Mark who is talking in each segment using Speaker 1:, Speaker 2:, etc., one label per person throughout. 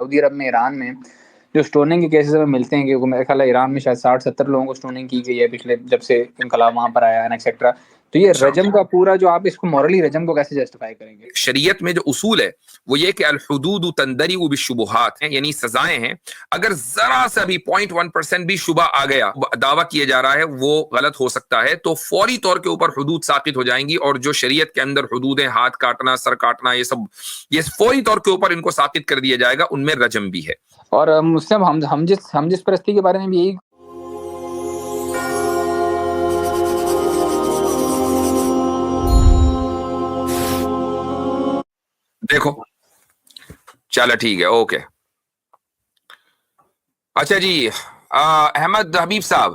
Speaker 1: سعودی عرب میں، ایران میں جو اسٹوننگ کے کیسز ہمیں ملتے ہیں، کہ میرے خیال ہے ایران میں شاید 60-70 لوگوں کو اسٹوننگ کی گئی ہے پچھلے جب سے انقلاب وہاں پر آیا ہے ایکسیٹرا. تو یہ رجم کا پورا جو آپ اس کو مورلی رجم کو کیسے جسٹیفائی کریں گے؟
Speaker 2: شریعت میں جو اصول ہے وہ یہ کہ الحدود تندرع بالشبہات ہیں، یعنی سزائیں ہیں، اگر ذرا سا بھی 0.1% بھی شبہ آ گیا، دعویٰ کیا جا رہا ہے وہ غلط ہو سکتا ہے، تو فوری طور کے اوپر حدود ساقط ہو جائیں گی. اور جو شریعت کے اندر حدود ہیں، ہاتھ کاٹنا، سر کاٹنا، یہ فوری طور کے اوپر ان کو ساقط کر دیا جائے گا. ان میں رجم بھی ہے.
Speaker 1: اور مسلم ہم جس پرستی کے بارے میں بھی یہی
Speaker 2: دیکھو چلو ٹھیک ہے، اوکے. اچھا جی، احمد حبیب صاحب.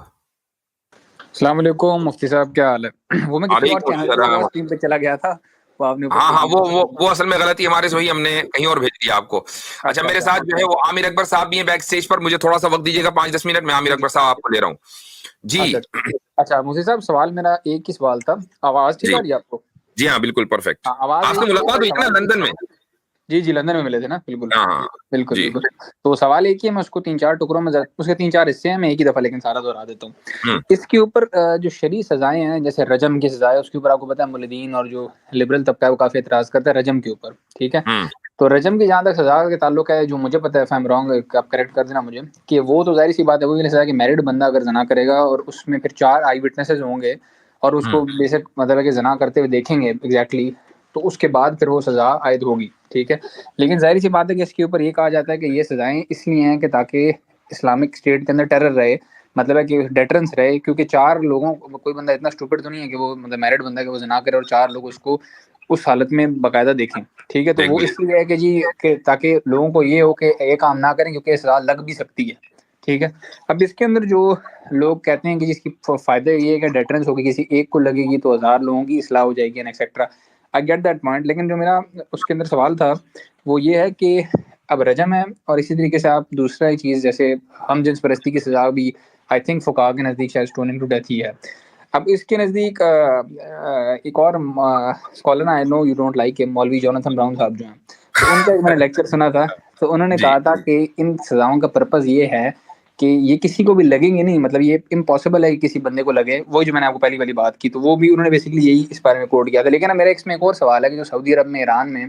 Speaker 1: السلام علیکم مفتی صاحب، کیا حال ہے؟ وہ میں کسی اور چینل ٹیم پہ چلا گیا تھا، وہ آپ نے
Speaker 2: ہاں وہ اصل میں غلطی ہمارے سے ہوئی، ہم نے کہیں اور بھیج دیا آپ کو. اچھا میرے ساتھ جو ہے وہ عامر اکبر صاحب بھی ہیں بیک سٹیج پر. مجھے تھوڑا سا وقت دیجیے گا، 5-10 منٹ میں عامر اکبر صاحب آپ کو لے رہا ہوں. جی
Speaker 1: اچھا مفتی صاحب، سوال میرا ایک ہی سوال تھا. آواز ٹھیک آ رہی ہے آپ کو؟
Speaker 2: جی ہاں بالکل پرفیکٹ.
Speaker 1: آواز
Speaker 2: آپ سے ملاقات ہوئی نا لندن میں؟
Speaker 1: جی لندن میں ملے تھے نا. بالکل
Speaker 2: ہاں
Speaker 1: بالکل. تو سوال ایک ہی ہے، میں اس کو 3-4 ٹکڑوں میں، اس کے 3-4 حصے ہیں، میں ایک ہی دفعہ لیکن سارا دہرا دیتا ہوں. اس کے اوپر جو شرعی سزائیں ہیں، جیسے رجم کی سزا ہے، اس کے اوپر آپ کو پتہ ہے مولدین اور جو لبرل طبقہ ہے وہ کافی اعتراض کرتا ہے رجم کے اوپر. ٹھیک ہے، تو رجم کی جہاں تک سزا کے تعلق ہے، جو مجھے پتہ ہے، فیم رانگ آپ کریکٹ کر دینا مجھے، کہ وہ تو ظاہر سی بات ہے، وہی سزا کہ میرڈ بندہ اگر زنا کرے گا اور اس میں پھر 4 آئی وٹنسز ہوں گے اور اس کو بیسک مطلب ہے کہ زنا کرتے ہوئے دیکھیں گے ایگزیکٹلی، تو اس کے بعد پھر وہ سزا عائد ہوگی. ٹھیک ہے، لیکن ظاہر سی بات ہے کہ اس کے اوپر یہ کہا جاتا ہے کہ یہ سزائیں اس لیے ہیں کہ تاکہ اسلامک اسٹیٹ کے اندر ٹیرر رہے، مطلب ہے کہ ڈیٹرنس رہے، کیونکہ 4 لوگوں، کوئی بندہ اتنا اسٹوپڈ تو نہیں ہے کہ وہ مطلب میرڈ بندہ ہے کہ وہ زنا کرے اور 4 لوگ اس کو اس حالت میں باقاعدہ دیکھیں. ٹھیک ہے، تو وہ اس لیے ہے کہ جی کہ تاکہ لوگوں کو یہ ہو کہ یہ کام نہ کریں، کیونکہ سزا لگ بھی سکتی ہے. ٹھیک ہے، اب اس کے اندر جو لوگ کہتے ہیں کہ جس کی فائدہ یہ ہے کہ ڈیٹرنس ہوگی، کسی ایک کو لگے گی تو 1000 لوگوں کی اصلاح ہو جائے گی etcetera. I get that point, لیکن جو میرا اس کے اندر سوال تھا وہ یہ ہے کہ اب رجم ہے، اور اسی طریقے سے آپ دوسرا چیز جیسے ہم جنس پرستی کی سزا بھی آئی تھنک فقہا کے نزدیک شاید اسٹوننگ ٹو ڈیتھ ہی ہے. اب اس کے نزدیک ایک اور scholar, I know you don't like, مولوی جوناتھن براؤن صاحب جو ہیں، تو ان کا ایک میں نے لیکچر سنا تھا، تو انہوں نے کہا تھا کہ ان سزاؤں کا پرپز یہ ہے کہ یہ کسی کو بھی لگیں گے نہیں، مطلب یہ امپاسبل ہے کہ کسی بندے کو لگے. وہ جو میں نے آپ کو پہلی والی بات کی، تو وہ بھی انہوں نے بیسیکلی یہی اس بارے میں کوٹ کیا تھا. لیکن میرا اس میں ایک اور سوال ہے کہ جو سعودی عرب میں، ایران میں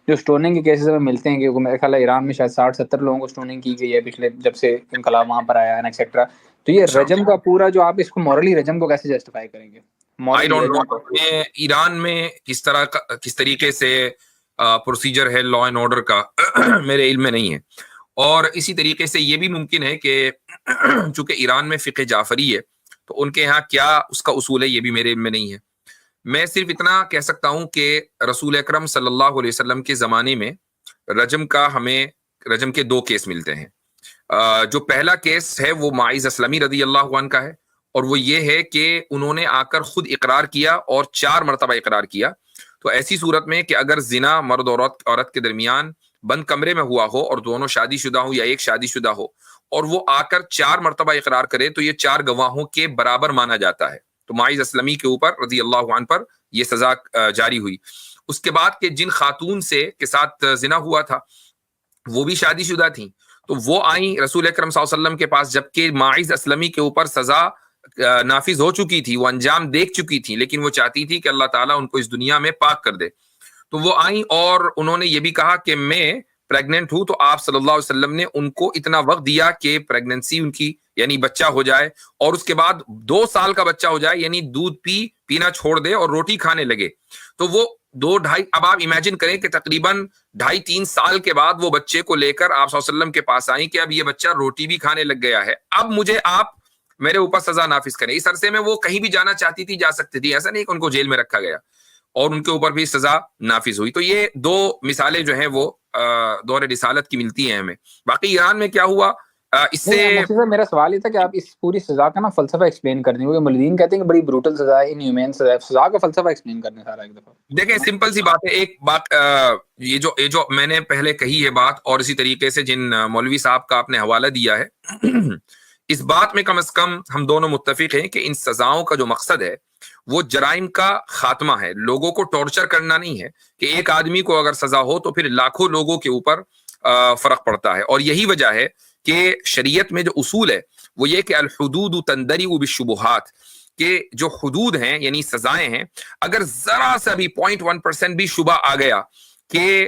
Speaker 1: جو اسٹوننگ کے کیسز ہمیں ملتے ہیں، کہ میرے خیال ہے ایران میں شاید 60-70 لوگوں کو اسٹوننگ کی گئی ہے پچھلے جب سے انقلاب وہاں پر آیا ہے ایکسیٹرا. تو یہ رجم کا پورا جو آپ اس کو مورلی رجم کو کیسے جسٹیفائی کریں گے؟
Speaker 2: آئی ڈونٹ نو ایران میں کس طریقے سے پروسیجر ہے لا اینڈ آرڈر کا، میرے علم میں نہیں ہے. اور اسی طریقے سے یہ بھی ممکن ہے کہ چونکہ ایران میں فقہ جعفری ہے، تو ان کے ہاں کیا اس کا اصول ہے یہ بھی میرے علم میں نہیں ہے. میں صرف اتنا کہہ سکتا ہوں کہ رسول اکرم صلی اللہ علیہ وسلم کے زمانے میں ہمیں رجم کے 2 کیس ملتے ہیں. جو پہلا کیس ہے وہ معاذ اسلمی رضی اللہ عنہ کا ہے، اور وہ یہ ہے کہ انہوں نے آ کر خود اقرار کیا اور 4 مرتبہ اقرار کیا. تو ایسی صورت میں کہ اگر زنا مرد اور عورت کے درمیان بند کمرے میں ہوا ہو اور دونوں شادی شدہ ہوں یا ایک شادی شدہ ہو، اور وہ آ کر 4 مرتبہ اقرار کرے، تو یہ 4 گواہوں کے برابر مانا جاتا ہے. تو معاذ اسلمی کے اوپر رضی اللہ عنہ پر یہ سزا جاری ہوئی. اس کے بعد کہ جن خاتون کے ساتھ زنا ہوا تھا وہ بھی شادی شدہ تھیں، تو وہ آئیں رسول اکرم صلی اللہ علیہ وسلم کے پاس، جبکہ معاذ اسلمی کے اوپر سزا نافذ ہو چکی تھی، وہ انجام دیکھ چکی تھی، لیکن وہ چاہتی تھی کہ اللہ تعالیٰ ان کو اس دنیا میں پاک کر دے. تو وہ آئیں اور انہوں نے یہ بھی کہا کہ میں پریگننٹ ہوں. تو آپ صلی اللہ علیہ وسلم نے ان کو اتنا وقت دیا کہ پریگننسی ان کی یعنی بچہ ہو جائے، اور اس کے بعد 2 سال کا بچہ ہو جائے، یعنی دودھ پینا چھوڑ دے اور روٹی کھانے لگے. تو وہ 2-2.5 اب آپ امیجن کریں کہ تقریباً 2.5-3 سال کے بعد وہ بچے کو لے کر آپ صلی اللہ علیہ وسلم کے پاس آئیں کہ اب یہ بچہ روٹی بھی کھانے لگ گیا ہے، اب مجھے آپ میرے اوپر سزا نافذ کریں. اس عرصے میں وہ کہیں بھی جانا چاہتی تھی، جا سکتی تھی، ایسا نہیں کہ ان کو جیل میں رکھا گیا، اور ان کے اوپر بھی سزا نافذ ہوئی. تو یہ 2 مثالیں جو ہیں وہ دور رسالت کی ملتی ہیں ہمیں. باقی ایران میں کیا ہوا اس سے
Speaker 1: میرا سوال یہ تھا کہ آپ اس پوری سزا کا نا فلسفہ ایکسپلین کر دیں، کیونکہ مولدین کہتے ہیں کہ بڑی بروٹل سزا ہے، انہیومین سزا ہے. سزا کا فلسفہ ایکسپلین کر دیں سارا ایک دفعہ.
Speaker 2: دیکھیں سمپل سی بات ہے، ایک بات یہ جو میں نے پہلے کہی ہے بات، اور اسی طریقے سے جن مولوی صاحب کا آپ نے حوالہ دیا ہے، اس بات میں کم از کم ہم دونوں متفق ہیں کہ ان سزاؤں کا جو مقصد ہے وہ جرائم کا خاتمہ ہے، لوگوں کو ٹارچر کرنا نہیں ہے. کہ ایک آدمی کو اگر سزا ہو تو پھر لاکھوں لوگوں کے اوپر فرق پڑتا ہے. اور یہی وجہ ہے کہ شریعت میں جو اصول ہے وہ یہ کہ الحدود تندرع بالشبہات، کہ جو حدود ہیں یعنی سزائیں ہیں، اگر ذرا سا بھی 0.1% بھی شبہ آ گیا کہ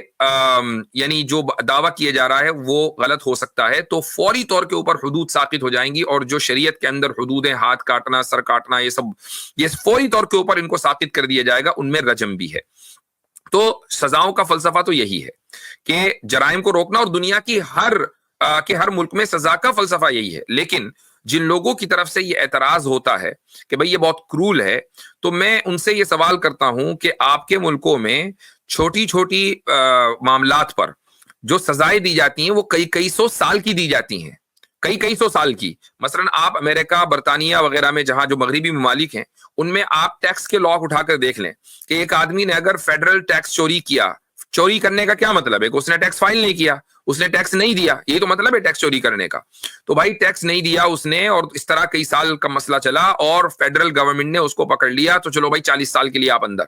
Speaker 2: یعنی جو دعویٰ کیا جا رہا ہے وہ غلط ہو سکتا ہے، تو فوری طور کے اوپر حدود ساقط ہو جائیں گی. اور جو شریعت کے اندر حدود ہیں، ہاتھ کاٹنا، سر کاٹنا، یہ فوری طور کے اوپر ان کو ساقط کر دیا جائے گا. ان میں رجم بھی ہے. تو سزاؤں کا فلسفہ تو یہی ہے کہ جرائم کو روکنا، اور دنیا کی ہر ملک میں سزا کا فلسفہ یہی ہے. لیکن جن لوگوں کی طرف سے یہ اعتراض ہوتا ہے کہ بھئی یہ بہت کرول ہے، تو میں ان سے یہ سوال کرتا ہوں کہ آپ کے ملکوں میں چھوٹی چھوٹی معاملات پر جو سزائیں دی جاتی ہیں وہ کئی سو سال کی دی جاتی ہیں، کئی سو سال کی. مثلا آپ امریکہ، برطانیہ وغیرہ میں جہاں جو مغربی ممالک ہیں ان میں آپ ٹیکس کے لاء اٹھا کر دیکھ لیں کہ ایک آدمی نے اگر فیڈرل ٹیکس چوری کیا، چوری کرنے کا کیا مطلب ہے کہ اس نے ٹیکس فائل نہیں کیا، اس نے ٹیکس نہیں دیا، یہ تو مطلب ہے ٹیکس چوری کرنے کا. تو بھائی ٹیکس نہیں دیا اس نے، اور اس طرح کئی سال کا مسئلہ چلا اور فیڈرل گورنمنٹ نے اس کو پکڑ لیا، تو چلو بھائی 40 سال کے لیے آپ اندر.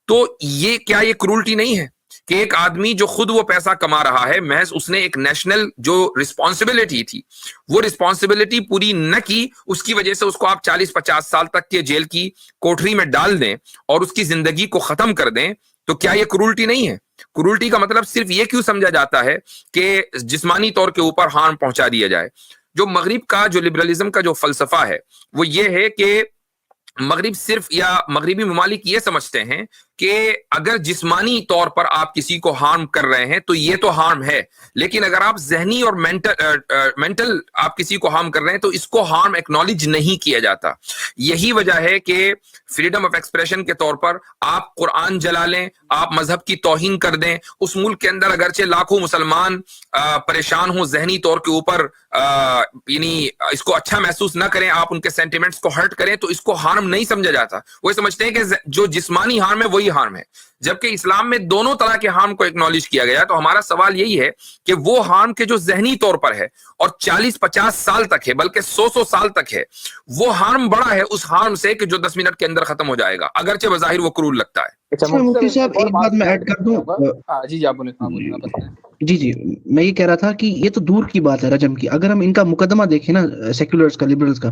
Speaker 2: تو یہ کرولٹی نہیں ہے کہ ایک آدمی جو خود وہ پیسہ کما رہا ہے، محض اس نے ایک نیشنل جو رسپانسبلٹی تھی وہ رسپانسبلٹی پوری نہ کی، اس کی وجہ سے اس کو آپ 40-50 سال تک کے جیل کی کوٹری میں ڈال دیں اور اس کی زندگی کو ختم کر دیں؟ تو کیا یہ کرولٹی نہیں ہے؟ کرولٹی کا مطلب صرف یہ کیوں سمجھا جاتا ہے کہ جسمانی طور کے اوپر ہارم پہنچا دیا جائے؟ جو مغرب کا جو لبرلزم کا جو فلسفہ ہے وہ یہ ہے کہ مغرب صرف یا مغربی ممالک یہ سمجھتے ہیں کہ اگر جسمانی طور پر آپ کسی کو ہارم کر رہے ہیں تو یہ تو ہارم ہے، لیکن اگر آپ ذہنی اور مینٹل آپ کسی کو ہارم کر رہے ہیں تو اس کو ہارم ایکنالج نہیں کیا جاتا. یہی وجہ ہے کہ فریڈم آف ایکسپریشن کے طور پر آپ قرآن جلا لیں، آپ مذہب کی توہین کر دیں، اس ملک کے اندر اگرچہ لاکھوں مسلمان پریشان ہوں ذہنی طور کے اوپر، یعنی اس کو اچھا محسوس نہ کریں، آپ ان کے سینٹیمنٹس کو ہرٹ کریں، تو اس کو ہارم نہیں سمجھا جاتا. وہ سمجھتے ہیں کہ جو جسمانی ہارم ہے وہی ہارم ہے، جبکہ اسلام میں دونوں طرح کے ہارم کو اکنالج کیا گیا. تو ہمارا سوال یہی ہے کہ وہ ہارم کے جو ذہنی طور پر ہے اور 40-50 سال تک ہے، بلکہ 100 سال تک ہے، وہ ہارم بڑا ہے اس ہارم سے کہ جو 10 منٹ کے اندر ختم ہو جائے گا، اگرچہ بظاہر وہ کرول لگتا ہے.
Speaker 3: مفتی صاحب ایک بات میں ایڈ کر دوں.
Speaker 1: جی آپ بولیں.
Speaker 3: جی میں یہ کہہ رہا تھا کہ یہ تو دور کی بات ہے رجم کی. اگر ہم ان کا مقدمہ دیکھیں نا، سیکولرز کا، لبرلز کا،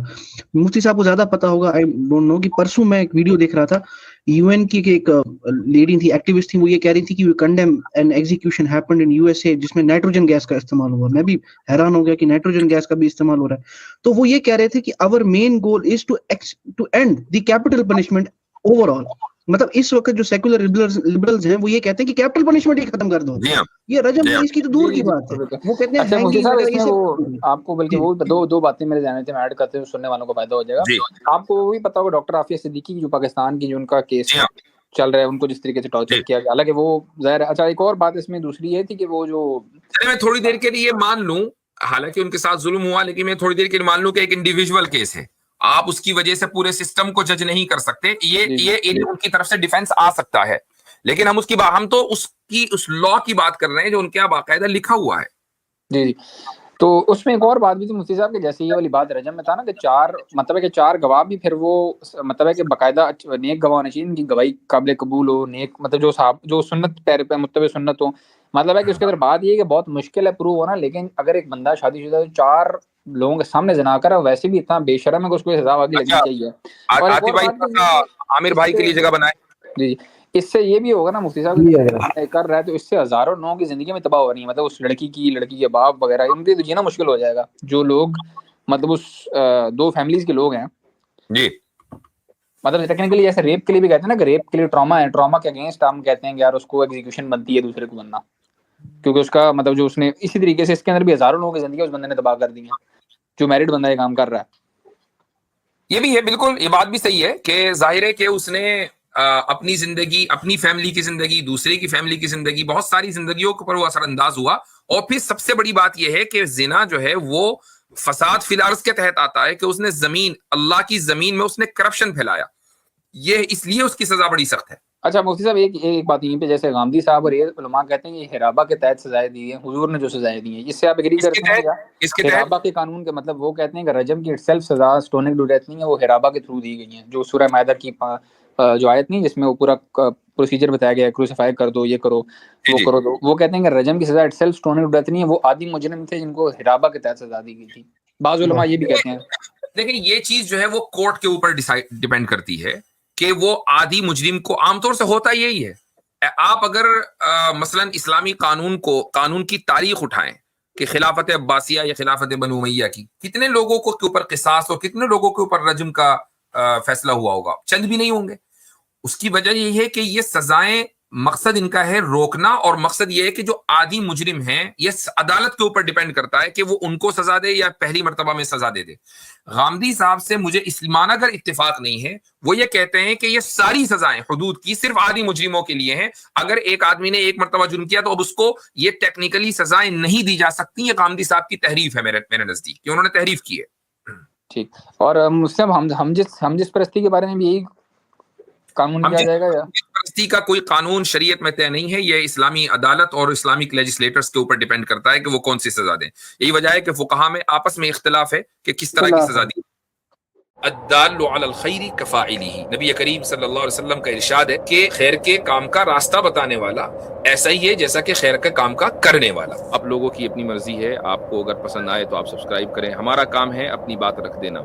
Speaker 3: مفتی صاحب کو زیادہ پتا ہوگا، آئی ڈونٹ نو، کہ پرسوں میں ایک ویڈیو دیکھ رہا تھا، یو این کی ایک لیڈی تھی، ایکٹیوسٹ تھی، وہ یہ کہہ رہی تھی کہ condemn an execution happened in U S A جس میں نائٹروجن گیس کا استعمال ہوا. میں بھی حیران ہو گیا کہ نائٹروجن گیس کا بھی استعمال ہو رہا ہے. تو وہ یہ کہہ رہے تھے کہ our main goal is to end the capital punishment overall. مطلب اس وقت جو سیکولر لبرلز ہیں وہ یہ کہتے ہیں کہ کیپٹل پنشمنٹ ہی ختم کر دو. یہ رجم اس کی تو دور کی بات ہے. وہ کہتے ہیں
Speaker 1: آپ کو، بلکہ وہ دو باتیں میرے ذہن میں ایڈ کرتے ہیں، سننے والوں کو فائدہ ہو جائے گا. آپ کو وہ بھی پتا ہوگا ڈاکٹر عافیہ صدیقی جو پاکستان کی جو ان کا کیس چل رہا ہے، ان کو جس طریقے سے ٹارچر کیا گیا، حالانکہ وہ ظاہر ہے. اچھا ایک اور بات اس میں دوسری یہ تھی کہ وہ جو
Speaker 2: میں تھوڑی دیر کے لیے مان لوں، حالانکہ ان کے ساتھ ظلم ہوا، لیکن میں تھوڑی دیر کے لیے مان لوں کہ ایک انڈیویجول کیس ہے، آپ اس کی وجہ سے پورے سسٹم کو جج نہیں کر سکتے. یہ ان کی طرف سے ڈیفنس آ سکتا ہے، لیکن ہم تو اس لا کی بات کر رہے ہیں جو ان کے یہاں باقاعدہ لکھا ہوا ہے.
Speaker 1: جی تو اس میں ایک اور بات بھی تھی مفتی صاحب کہ جیسے یہ والی بات رجم میں تھا نا کہ چار گواہ بھی، پھر وہ مطلب ہے کہ باقاعدہ نیک گواہ ہونے چاہیے، ان کی گواہی قابل قبول ہو، نیک مطلب جو سنت پہ متبع سنت ہو. مطلب ہے کہ اس کے اندر بات یہ ہے کہ بہت مشکل ہے پروو ہونا، لیکن اگر ایک بندہ شادی شدہ 4 لوگوں کے سامنے زنا کر ویسے بھی اتنا بے شرم ہے کہ اس کو سزا آگے لگنی چاہیے. اور
Speaker 2: عامر بھائی کے لیے جگہ بنائے.
Speaker 1: جی اس سے یہ بھی ہوگا نا مفتی صاحب کر رہا ہے، تو اس سے ہزاروں لوگوں کی زندگی میں تباہ ہو رہی ہے. مطلب اس لڑکی کے باپ وغیرہ ان کے جینا مشکل ہو جائے گا، جو لوگ مطلب اس 2 فیملیز کے لوگ ہیں.
Speaker 2: جی
Speaker 1: مطلب ٹیکنیکلی ایسے ریپ کے لیے بھی کہتے ہیں نا کہ ریپ کے لیے ٹراما ہے، ٹراما کے اگینسٹ ہم کہتے ہیں کہ یار اس کو ایگزیکیوشن بنتی ہے دوسرے کو بننا، کیونکہ اس کا مطلب جو اس نے اسی طریقے سے اس کے اندر بھی ہزاروں لوگوں کی زندگی اس بندے نے تباہ کر دی ہے، جو میرڈ بندہ یہ کام کر رہا ہے.
Speaker 2: یہ بھی ہے، بالکل یہ بات بھی صحیح ہے کہ ظاہر ہے کہ اس نے اپنی زندگی، اپنی فیملی کی زندگی، دوسرے کی فیملی کی زندگی، بہت ساری زندگیوں کے اوپر وہ اثر انداز ہوا. اور پھر سب سے بڑی بات یہ ہے کہ زنا جو ہے وہ فساد فی الارض کے تحت آتا ہے، کہ اس نے زمین، اللہ کی زمین میں اس نے کرپشن پھیلایا، یہ اس لیے اس کی سزا بڑی سخت ہے.
Speaker 1: اچھا مفتی صاحب ایک بات یہیں پہ، جیسے غامدی صاحب اور یہ علماء کہتے ہیں یہ حرابہ کے تحت سزائیں دی ہیں، حضور نے جو سزائیں دی ہیں، اس سے آپ ایگری کرتے ہیں؟
Speaker 2: اس کے
Speaker 1: حرابہ کے قانون کے مطلب وہ کہتے ہیں کہ رجم کی اٹسیلف سزا اسٹوننگ ٹو ڈیتھ نہیں ہے، وہ حرابہ کے تھرو دی گئی ہیں، جو سورہ مائدہ کی جو آیت نہیں جس میں وہ پورا پروسیجر بتایا گیا ہے، کروسیفائی کر دو، یہ کرو وہ کرو، تو وہ کہتے ہیں کہ رجم کی سزا itself stoning to death نہیں ہے، وہ عادی مجرم تھے جن کو ہرابہ کے تحت سزا دی گئی تھی. بعض علماء یہ بھی کہتے ہیں.
Speaker 2: دیکھیں یہ چیز جو ہے وہ کورٹ کے اوپر ڈیپینڈ کرتی ہے کہ وہ عادی مجرم کو، عام طور سے ہوتا یہی ہے. آپ اگر مثلا اسلامی قانون کی تاریخ اٹھائیں کہ خلافت عباسیہ یا خلافت بنو امیہ کی، کتنے لوگوں کے اوپر قصاص اور کتنے لوگوں کے اوپر رجم کا فیصلہ ہوا ہوگا؟ چند بھی نہیں ہوں گے. اس کی وجہ یہ ہے کہ یہ سزائیں مقصد ان کا ہے روکنا، اور مقصد یہ ہے کہ جو عادی مجرم ہیں یہ عدالت کے اوپر ڈیپینڈ کرتا ہے کہ وہ ان کو سزا دے یا پہلی مرتبہ میں سزا دے دے. غامدی صاحب سے مجھے اسلامانہ اگر اتفاق نہیں ہے، وہ یہ کہتے ہیں کہ یہ ساری سزائیں حدود کی صرف عادی مجرموں کے لیے ہیں. اگر ایک آدمی نے ایک مرتبہ جرم کیا تو اب اس کو یہ ٹیکنیکلی سزائیں نہیں دی جا سکتی. یہ غامدی صاحب کی تحریف ہے میرے نزدیک، کہ انہوں نے تحریف کی ہے.
Speaker 1: ٹھیک. اور مسلم ہم جس پرستی کے بارے میں بھی یہی قانون کیا جائے گا یا
Speaker 2: پرستی کا کوئی قانون شریعت میں طے نہیں ہے، یہ اسلامی عدالت اور اسلامک لیجسلیٹرز کے اوپر ڈیپینڈ کرتا ہے کہ وہ کون سی سزا دیں. یہی وجہ ہے کہ فقہاء میں آپس میں اختلاف ہے کہ کس طرح کی سزا دی. الدال علی الخیر کفاعلہ، نبی کریم صلی اللہ علیہ وسلم کا ارشاد ہے کہ خیر کے کام کا راستہ بتانے والا ایسا ہی ہے جیسا کہ خیر کے کام کا کرنے والا. اب لوگوں کی اپنی مرضی ہے، آپ کو اگر پسند آئے تو آپ سبسکرائب کریں. ہمارا کام ہے اپنی بات رکھ دینا.